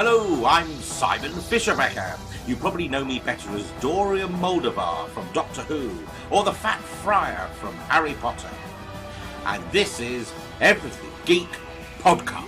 Hello, I'm Simon Fisherbecker. You probably know me better as Dorian Moldavar from Doctor Who, or the Fat Friar from Harry Potter. And this is Everything Geek Podcast.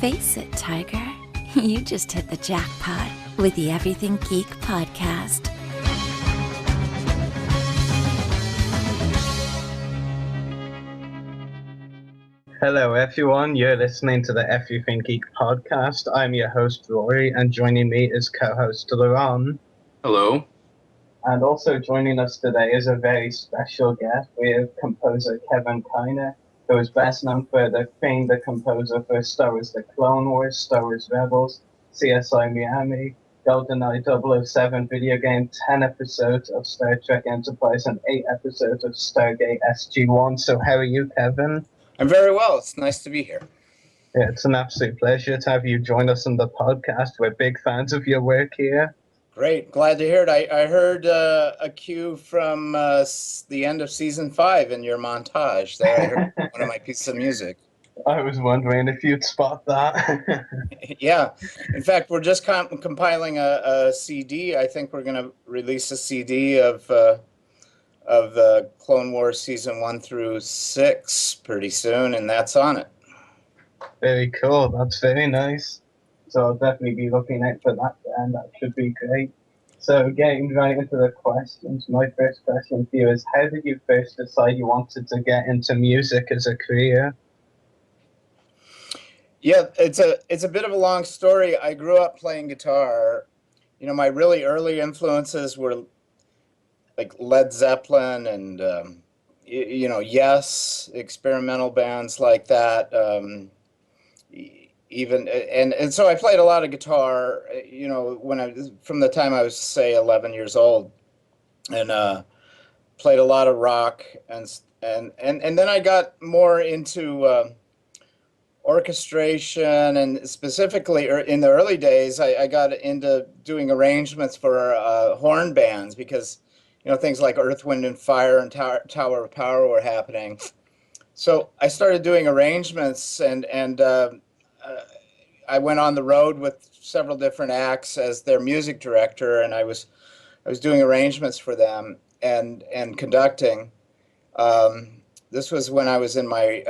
Face it, Tiger. You just hit the jackpot with the Everything Geek Podcast. Hello everyone, you're listening to the Everything Geek Podcast. I'm your host Rory, and joining me is co-host Laurent. Hello. And also joining us today is a very special guest. We have composer Kevin Kiner, who is best known for being the composer for Star Wars The Clone Wars, Star Wars Rebels, CSI Miami, GoldenEye 007 video game, 10 episodes of Star Trek Enterprise, and 8 episodes of Stargate SG-1. So how are you, Kevin? I'm very well. It's nice to be here. Yeah, it's an absolute pleasure to have you join us on the podcast. We're big fans of your work here. Great. Glad to hear it. I heard a cue from the end of season 5 in your montage there. I heard one of my pieces of music. I was wondering if you'd spot that. Yeah. In fact, we're just compiling a CD. I think we're going to release a CD of the Clone Wars season 1 through 6 pretty soon, and that's on it. Very cool. That's very nice. So I'll definitely be looking out for that, and that should be great. So getting right into the questions, my first question for you is, how did you first decide you wanted to get into music as a career? Yeah, it's a bit of a long story. I grew up playing guitar. You know, my really early influences were like Led Zeppelin and Yes, experimental bands like that. And so I played a lot of guitar, from the time I was, say, 11 years old, and played a lot of rock, and then I got more into orchestration, and specifically in the early days, I got into doing arrangements for horn bands because, things like Earth, Wind, and Fire and Tower of Power were happening. So I started doing arrangements, and I went on the road with several different acts as their music director, and I was doing arrangements for them and conducting. This was when I was in my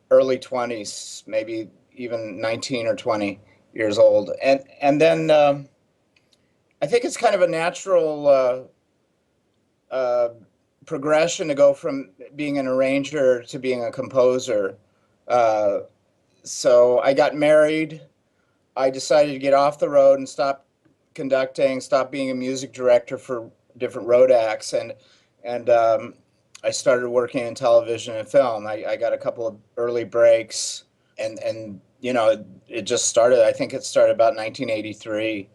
early 20s, maybe even 19 or 20 years old, and then I think it's kind of a natural progression to go from being an arranger to being a composer. So I got married. I decided to get off the road and stop conducting, stop being a music director for different road acts, and I started working in television and film. I got a couple of early breaks, and it just started. I think it started about 1983.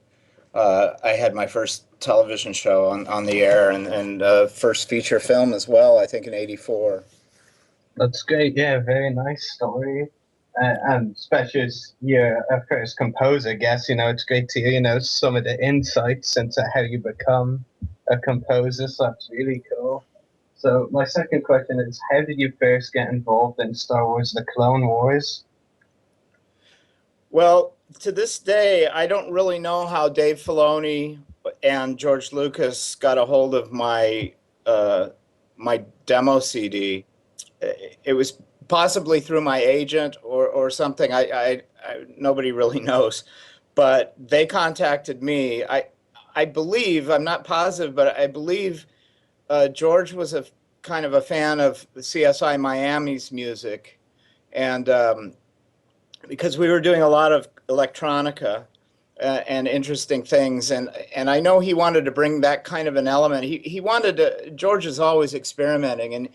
I had my first television show on the air, and first feature film as well, I think in 84. That's great. Yeah, very nice story. And especially as you're a first composer, I guess, it's great to hear, some of the insights into how you become a composer. So that's really cool. So my second question is, how did you first get involved in Star Wars The Clone Wars? Well, to this day, I don't really know how Dave Filoni and George Lucas got a hold of my my demo CD. It was possibly through my agent or something. I nobody really knows, but they contacted me. I believe, I'm not positive, but I believe George was a kind of a fan of CSI Miami's music, and because we were doing a lot of electronica and interesting things, and I know he wanted to bring that kind of an element. He wanted to. George is always experimenting, and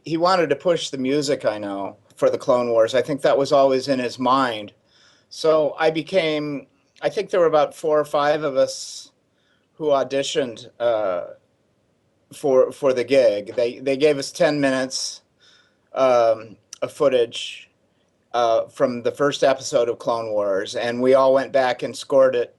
he wanted to push the music. I know for the Clone Wars. I think that was always in his mind. So I think there were about 4 or 5 of us who auditioned for the gig. They gave us 10 minutes of footage from the first episode of Clone Wars, and we all went back and scored it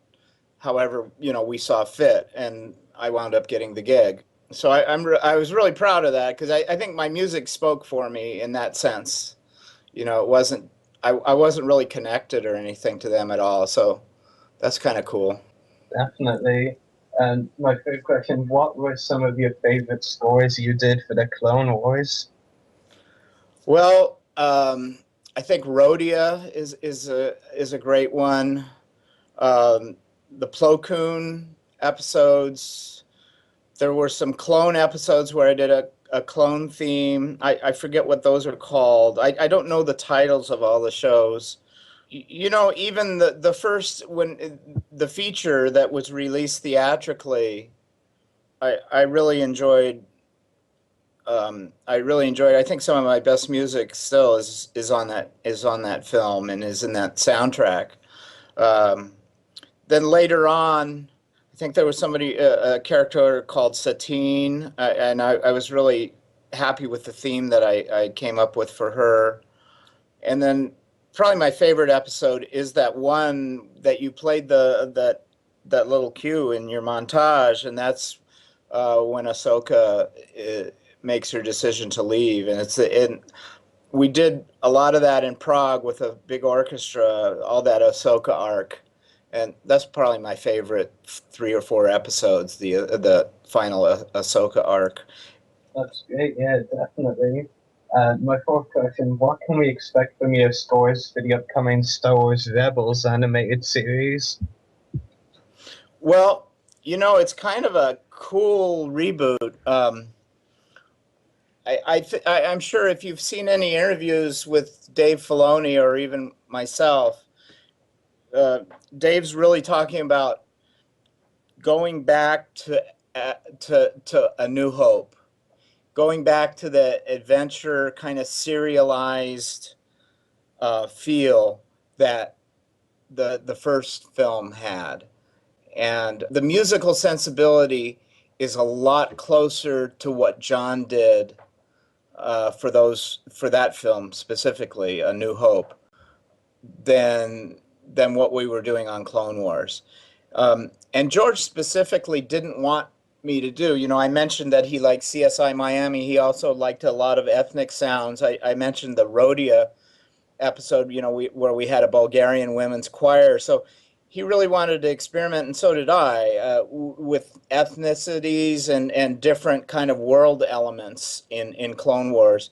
however we saw fit, and I wound up getting the gig. So I was really proud of that because I think my music spoke for me in that sense. It wasn't I wasn't really connected or anything to them at all, so that's kind of cool. Definitely. And my third question, what were some of your favorite scores you did for the Clone Wars? Well, I think Rhodia is a great one. The Plo Koon episodes. There were some clone episodes where I did a clone theme. I forget what those are called. I don't know the titles of all the shows. Even the first, when the feature that was released theatrically, I really enjoyed. I think some of my best music still is on that film and is in that soundtrack. Um, then later on, I think there was a character called Satine, and I was really happy with the theme that I came up with for her. And then probably my favorite episode is that one that you played that little cue in your montage, and that's when Ahsoka makes her decision to leave, and we did a lot of that in Prague with a big orchestra, all that Ahsoka arc, and that's probably my favorite 3 or 4 episodes, the final Ahsoka arc. That's great, yeah, definitely. My fourth question, what can we expect from your scores for the upcoming Star Wars Rebels animated series? Well, it's kind of a cool reboot. I'm sure if you've seen any interviews with Dave Filoni or even myself, Dave's really talking about going back to A New Hope, going back to the adventure kind of serialized feel that the first film had, and the musical sensibility is a lot closer to what John did for that film specifically, A New Hope, than what we were doing on Clone Wars. And George specifically didn't want me to do. I mentioned that he liked CSI Miami. He also liked a lot of ethnic sounds. I mentioned the Rhodia episode, where we had a Bulgarian women's choir. So he really wanted to experiment, and so did I, with ethnicities and different kind of world elements in Clone Wars.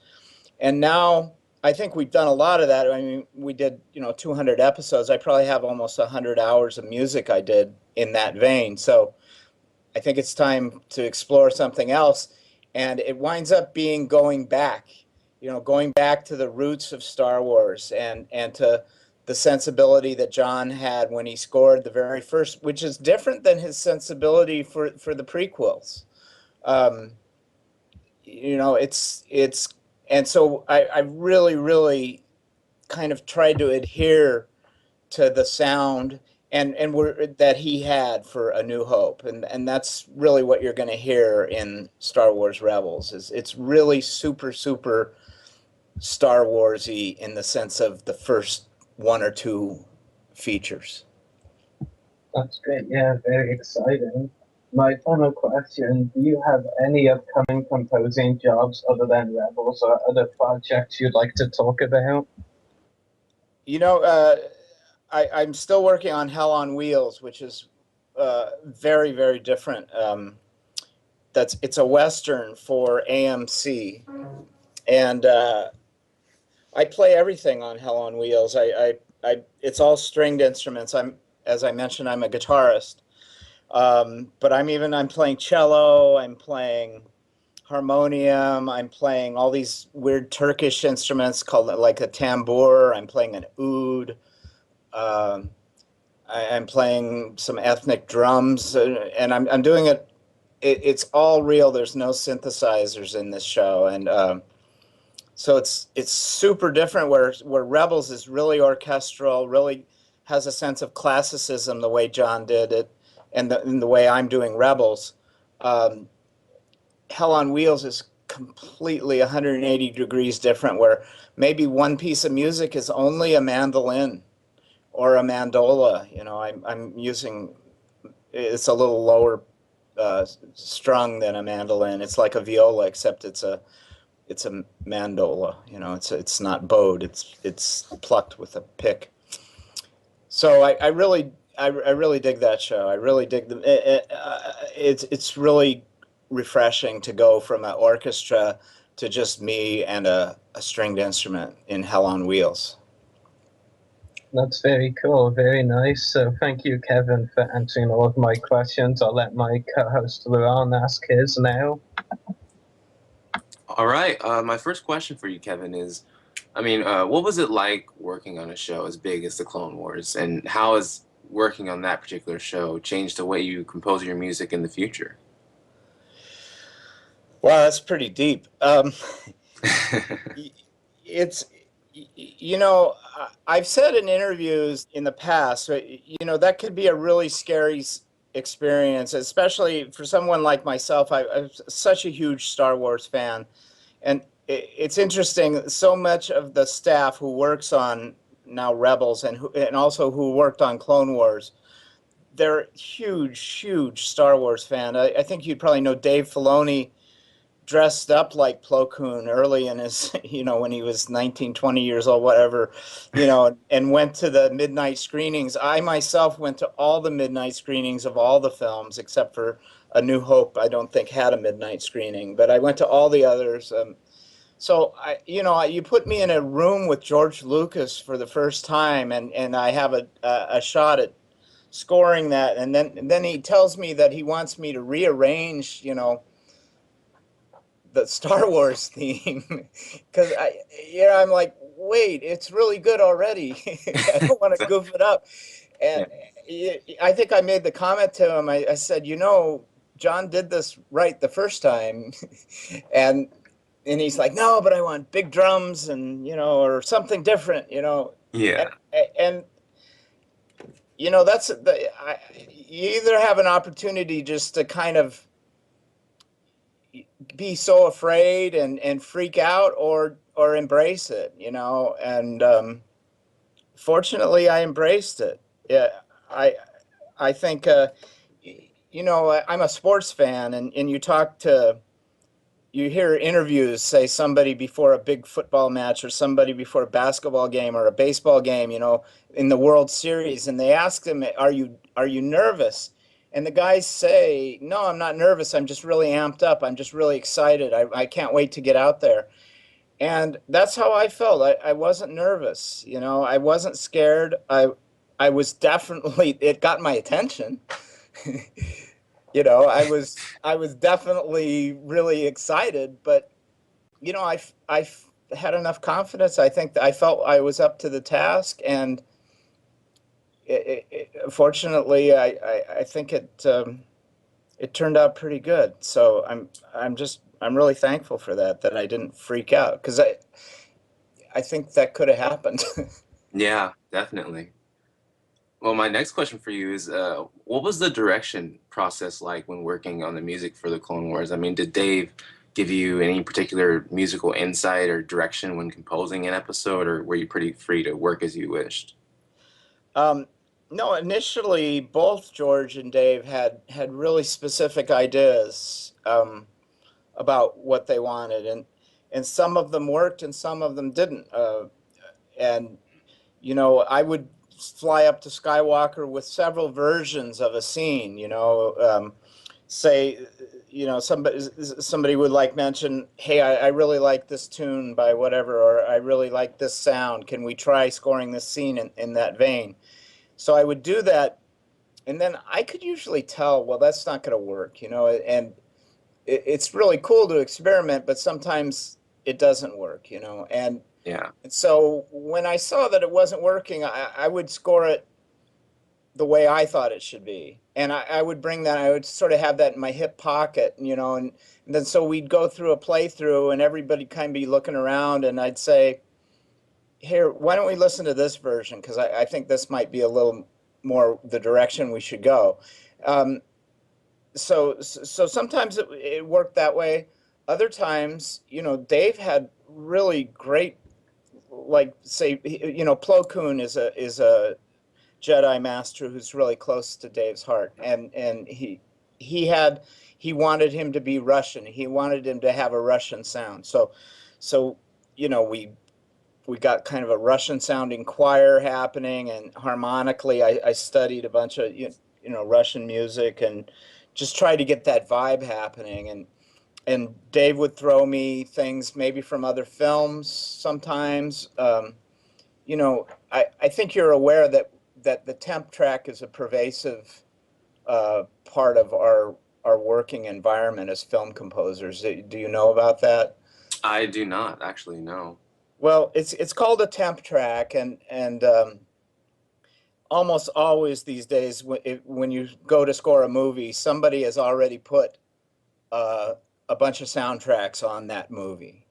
And now I think we've done a lot of that. I mean, we did 200 episodes. I probably have almost 100 hours of music I did in that vein. So I think it's time to explore something else, and it winds up being going back to the roots of Star Wars and to the sensibility that John had when he scored the very first, which is different than his sensibility for the prequels. It's and so I really, really kind of tried to adhere to the sound and that he had for A New Hope, and that's really what you're going to hear in Star Wars Rebels. It's really super Star Wars-y in the sense of the first 1 or 2 features. That's great, yeah, very exciting. My final question, do you have any upcoming composing jobs other than Rebels or other projects you'd like to talk about? I'm still working on Hell on Wheels, which is very, very different. It's a Western for AMC, and I play everything on Hell on Wheels. It's all stringed instruments. As I mentioned, I'm a guitarist. But I'm playing cello, I'm playing harmonium, I'm playing all these weird Turkish instruments called like a tambour, I'm playing an oud, um, I'm playing some ethnic drums, and I'm doing it's all real. There's no synthesizers in this show, and so it's super different. Where Rebels is really orchestral, really has a sense of classicism the way John did it, and the way I'm doing Rebels. Um, Hell on Wheels is completely 180 degrees different, where maybe one piece of music is only a mandolin or a mandola. I'm using, it's a little lower strung than a mandolin. It's like a viola, except it's a mandola. It's not bowed. It's plucked with a pick. So I really dig that show. I really dig it's really refreshing to go from an orchestra to just me and a stringed instrument in Hell on Wheels. That's very cool, very nice. So thank you, Kevin, for answering all of my questions. I'll let my co-host Laurent ask his now. All right. My first question for you, Kevin, is, what was it like working on a show as big as the Clone Wars, and how has working on that particular show changed the way you compose your music in the future? Wow, that's pretty deep. It's, I've said in interviews in the past, that could be a really scary experience, especially for someone like myself. I'm such a huge Star Wars fan. And it's interesting, so much of the staff who works on now Rebels and also who worked on Clone Wars, they're huge Star Wars fan. I think you'd probably know Dave Filoni dressed up like Plo Koon early in his, when he was 19, 20 years old, whatever, and went to the midnight screenings. I myself went to all the midnight screenings of all the films, except for A New Hope. I don't think had a midnight screening, but I went to all the others. So you put me in a room with George Lucas for the first time, and I have a shot at scoring that, and then he tells me that he wants me to rearrange, the Star Wars theme, because I'm like, wait, it's really good already. I don't want to goof it up. And I think I made the comment to him. I said, John did this right the first time, and he's like, no, but I want big drums and or something different, Yeah. and that's you either have an opportunity just to kind of be so afraid and freak out, or embrace it, and fortunately I embraced it. Yeah, I think I'm a sports fan, and you hear interviews, say somebody before a big football match or somebody before a basketball game or a baseball game, in the World Series, and they ask them, are you nervous? And the guys say, no, I'm not nervous. I'm just really amped up. I'm just really excited. I can't wait to get out there. And that's how I felt. I wasn't nervous. I wasn't scared. I was definitely, it got my attention. I was definitely really excited, but, I had enough confidence. I think that I felt I was up to the task, and fortunately, I think it turned out pretty good. So I'm really thankful for that I didn't freak out, because I think that could have happened. Yeah, definitely. Well, my next question for you is, what was the direction process like when working on the music for the Clone Wars? Did Dave give you any particular musical insight or direction when composing an episode, or were you pretty free to work as you wished? No, initially both George and Dave had really specific ideas about what they wanted, and some of them worked and some of them didn't. And I would fly up to Skywalker with several versions of a scene. Say, somebody would mention, hey, I really like this tune by whatever, or I really like this sound. Can we try scoring this scene in that vein? So I would do that, and then I could usually tell, well, that's not going to work, and it's really cool to experiment, but sometimes it doesn't work, Yeah. and so when I saw that it wasn't working, I would score it the way I thought it should be. And I would bring that, I would sort of have that in my hip pocket, and then so we'd go through a playthrough and everybody kind of be looking around and I'd say, here, why don't we listen to this version? Because I think this might be a little more the direction we should go. Um, so sometimes it worked that way. Other times, Dave had really great, like say, Plo Koon is a Jedi master who's really close to Dave's heart, and he wanted him to be Russian. He wanted him to have a Russian sound. So we got kind of a Russian sounding choir happening, and harmonically, I studied a bunch of Russian music and just tried to get that vibe happening. And Dave would throw me things maybe from other films sometimes. I think you're aware that the temp track is a pervasive part of our working environment as film composers. Do you know about that? I do not actually know. Well, it's called a temp track, and almost always these days, when you go to score a movie, somebody has already put a bunch of soundtracks on that movie.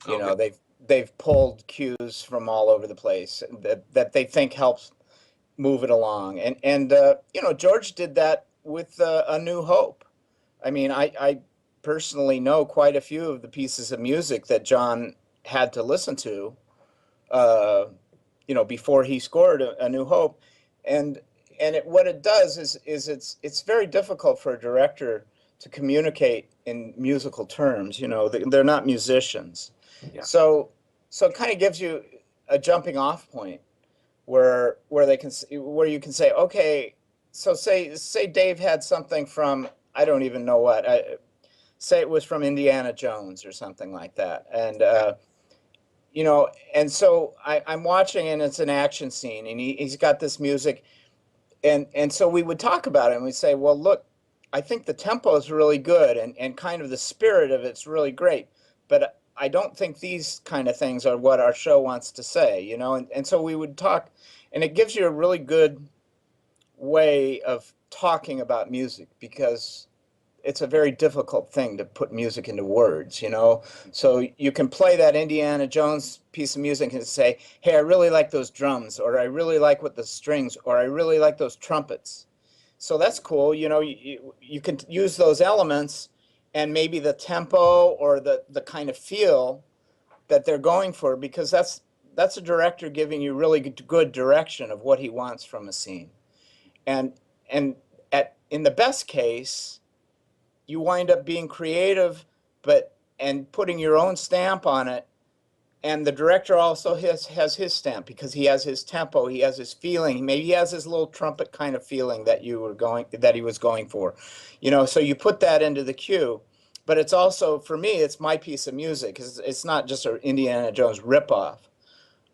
Okay. They've pulled cues from all over the place that they think helps move it along. And George did that with A New Hope. I mean, I personally know quite a few of the pieces of music that John had to listen to, before he scored A New Hope, and what it does is it's very difficult for a director to communicate in musical terms. They're not musicians, Yeah. so it kind of gives you a jumping off point where you can say, okay, so say Dave had something from, I don't even know what, say it was from Indiana Jones or something like that, and so I'm watching and it's an action scene and he's got this music, and so we would talk about it and we'd say, well, look, I think the tempo is really good and kind of the spirit of it's really great, but I don't think these kind of things are what our show wants to say, and so we would talk, and it gives you a really good way of talking about music because it's a very difficult thing to put music into words, So you can play that Indiana Jones piece of music and say, hey, I really like those drums, or I really like what the strings, or I really like those trumpets. So that's cool. You can use those elements and maybe the tempo or the kind of feel that they're going for, because that's a director giving you really good direction of what he wants from a scene. And in the best case, you wind up being creative, and putting your own stamp on it. And the director also has his stamp because he has his tempo, he has his feeling, maybe he has his little trumpet kind of feeling that he was going for. So you put that into the cue. But it's also, for me, it's my piece of music. It's not just an Indiana Jones ripoff.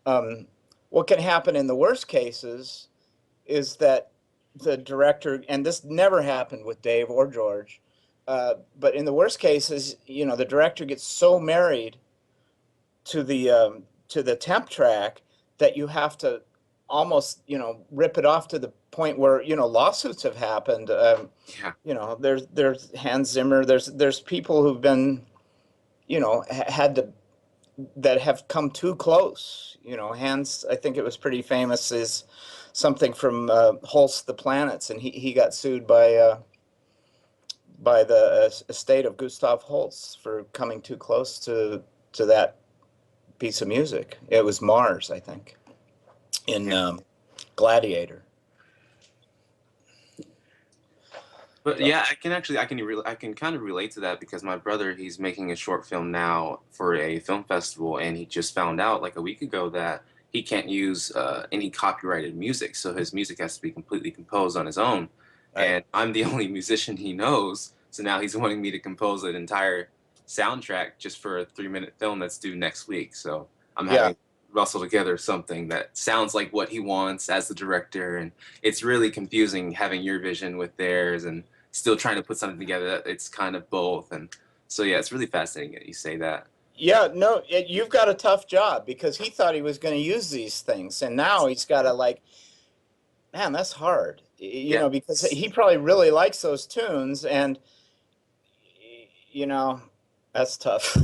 What can happen in the worst cases is that the director, and this never happened with Dave or George, but in the worst cases, the director gets so married to the temp track that you have to almost rip it off to the point where lawsuits have happened. Yeah. There's Hans Zimmer. There's people who've been had to, that have come too close. Hans, I think it was pretty famous, is something from Holst the Planets, and he got sued by the estate of Gustav Holst for coming too close to that piece of music. It was Mars, I think, in Gladiator. But So, yeah, I can kind of relate to that because my brother, he's making a short film now for a film festival, and he just found out like a week ago that he can't use any copyrighted music, so his music has to be completely composed on his own. right. And I'm the only musician he knows, so now he's wanting me to compose an entire soundtrack just for a 3-minute film that's due next week. So I'm Yeah. having rustle together something that sounds like what he wants as the director, and it's really confusing having your vision with theirs and still trying to put something together that it's kind of both. And so yeah, it's really fascinating that you say that. Yeah, no, you've got a tough job because he thought he was going to use these things, and now he's got to like, man, that's hard. You Yeah, know, because he probably really likes those tunes, and you know, that's tough.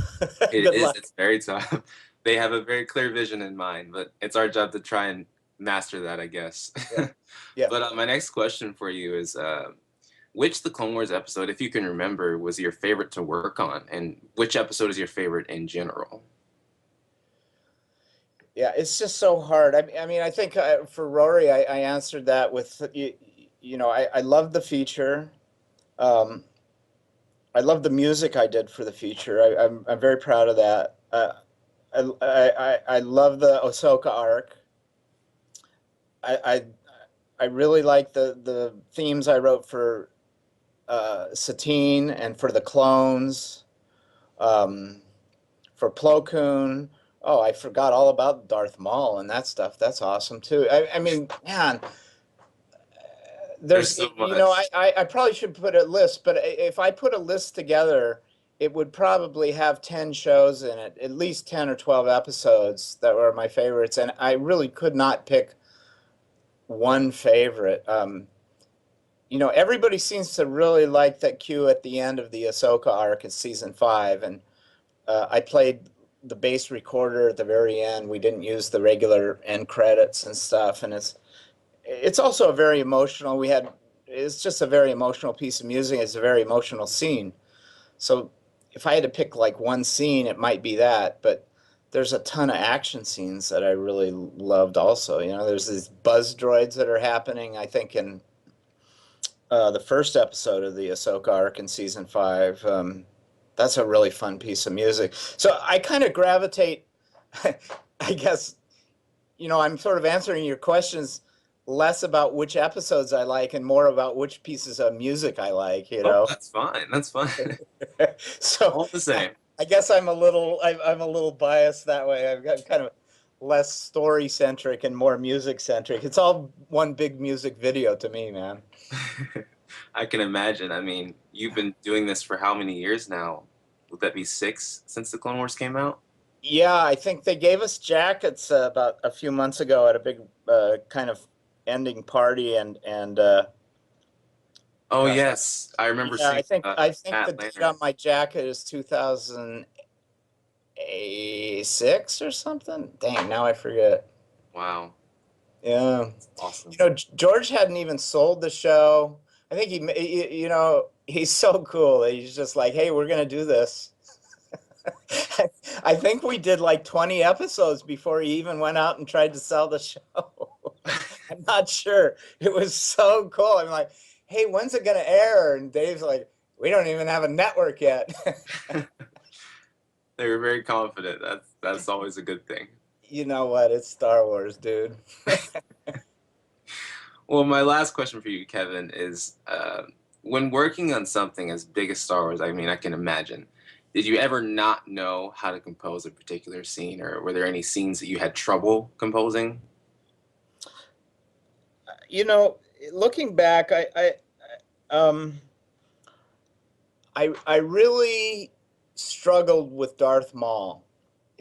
it Good is. luck. It's very tough. They have a very clear vision in mind, but it's our job to try and master that, I guess. Yeah. Yeah. But my next question for you is, which The Clone Wars episode, if you can remember, was your favorite to work on, and which episode is your favorite in general? Yeah, it's just so hard. I mean, I think for Rory, I answered that with, you know, I love the feature. Um, I love the music I did for the feature. I'm very proud of that. I love the Ahsoka arc. I, I I really like the themes I wrote for Satine and for the clones, um, for Plo Koon. Oh, I forgot all about Darth Maul and that stuff. That's awesome too. I mean, man, There's there's, so you know, much. I probably should put a list, but if I put a list together, it would probably have 10 shows in it, at least 10 or 12 episodes that were my favorites. And I really could not pick one favorite. You know, everybody seems to really like that cue at the end of the Ahsoka arc in season 5. And I played the bass recorder at the very end. We didn't use the regular end credits and stuff. And it's also a very emotional. It's just a very emotional piece of music. It's a very emotional scene. So if I had to pick like one scene, it might be that. But there's a ton of action scenes that I really loved also. You know, there's these buzz droids that are happening, I think, in the first episode of the Ahsoka arc in season 5. That's a really fun piece of music. So I kind of gravitate, I guess, you know, I'm sort of answering your questions less about which episodes I like and more about which pieces of music I like, you Oh, know. that's fine. That's fine. So All the same. I guess I'm a little biased that way. I've got kind of less story centric and more music centric. It's all one big music video to me, man. I can imagine. I mean, you've been doing this for how many years now? Would that be 6 since the Clone Wars came out? Yeah, I think they gave us jackets about a few months ago at a big kind of ending party, and Oh yes, I remember yeah, seeing I think the Matt date Lanner. on my jacket is 2006 or something. Dang, now I forget. Wow, Yeah. awesome. You know, George hadn't even sold the show. I think you know, he's so cool. He's just like, hey, we're gonna do this. I think we did like 20 episodes before he even went out and tried to sell the show. I'm not sure. It was so cool. I'm like, hey, when's it gonna air? And Dave's like, we don't even have a network yet. They were very confident. That's always a good thing. You know what? It's Star Wars, dude. Well, my last question for you, Kevin, is when working on something as big as Star Wars, I mean, I can imagine, did you ever not know how to compose a particular scene, or were there any scenes that you had trouble composing? You know, looking back, um, I really struggled with Darth Maul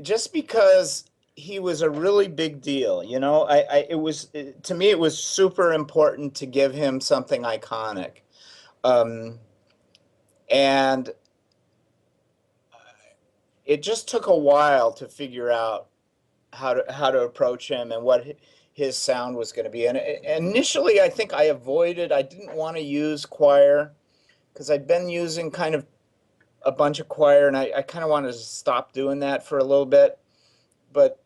just because he was a really big deal. You know, to me, it was super important to give him something iconic. Um, and it just took a while to figure out how to approach him and what his sound was going to be. And initially, I think I didn't want to use choir because I'd been using kind of a bunch of choir, and I kind of wanted to stop doing that for a little bit. But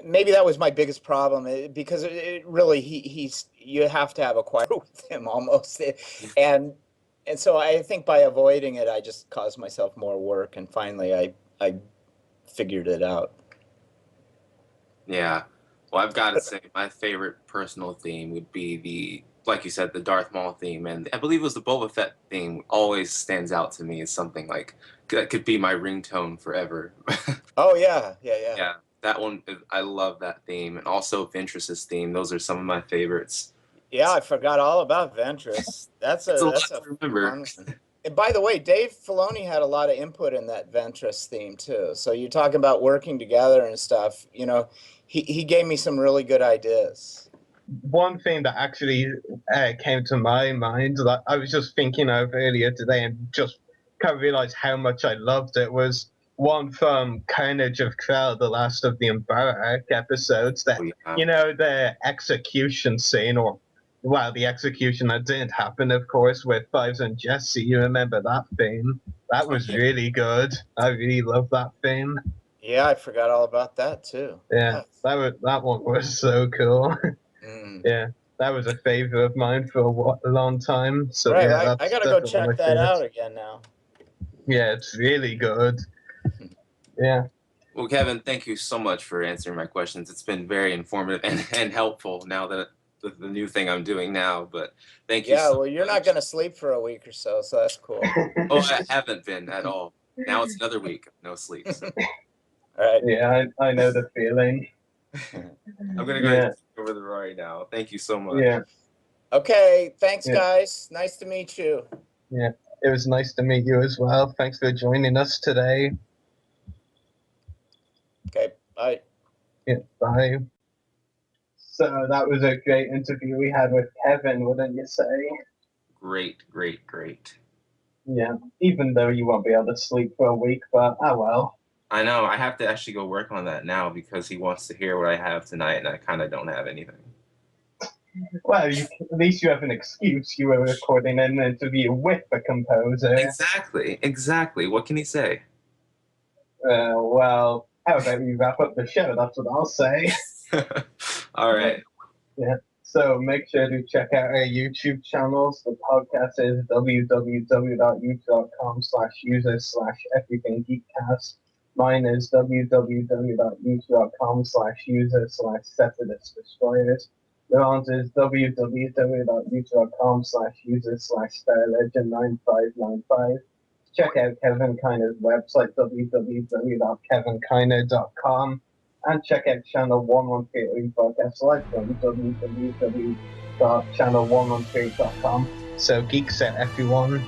maybe that was my biggest problem because it really he's you have to have a choir with him almost, and so I think by avoiding it, I just caused myself more work, and finally I figured it out. Yeah. Well, I've got to say, my favorite personal theme would be like you said, the Darth Maul theme, and I believe it was the Boba Fett theme. Always stands out to me as something like that could be my ringtone forever. Oh yeah, yeah, yeah. Yeah. That one, I love that theme, and also Ventress's theme. Those are some of my favorites. Yeah, I forgot all about Ventress. That's It's a a lot that's a to remember. fun one. And by the way, Dave Filoni had a lot of input in that Ventress theme too. So you're talking about working together and stuff. You know, he gave me some really good ideas. One thing that actually came to my mind that I was just thinking of earlier today and just kind of realized how much I loved it was one from Carnage of Krell, the last of the Umbrella episodes, that, Oh, yeah. you know, the execution scene, or, well, the execution that didn't happen, of course, with Fives and Jesse. You remember that theme? That was really good. I really loved that theme. Yeah, I forgot all about that too. Yeah, that one was so cool. Mm. Yeah, that was a favorite of mine for a long time. So Right, yeah, I that's gotta go definitely one of check my that out favorites. again now. Yeah, it's really good. Yeah, Well, Kevin, thank you so much for answering my questions. It's been very informative and helpful now that the new thing I'm doing now. But thank you Yeah, so well, you're not much. gonna sleep for a week or so, so that's cool. Oh, I haven't been at all. Now it's another week of no sleep. So All right. yeah, I know the feeling. I'm gonna go ahead Yeah, and take over the Rory now. Thank you so much. yeah, Okay, thanks, yeah, guys. Nice to meet you. yeah. It was nice to meet you as well. Thanks for joining us today. Okay, bye. Yeah, bye. So that was a great interview we had with Kevin, wouldn't you say? Great, great, great. Yeah, even though you won't be able to sleep for a week, but oh well. I know. I have to actually go work on that now because he wants to hear what I have tonight, and I kind of don't have anything. Well, at least you have an excuse. You were recording an interview with a composer. Exactly, exactly. What can he say? Well, how about we wrap up the show? That's what I'll say. All right. Yeah. So make sure to check out our YouTube channels. The podcast is www.youtube.com/user/everythinggeekcast. Mine is www.youtube.com/user/separatist destroyers. Laurent is www.youtube.com/user/starlegend9595. Check out Kevin Kiner's website, www.kevinkiner.com. And check out Channel 113 Podcast Live from www.channel113.com. So geeks out, everyone.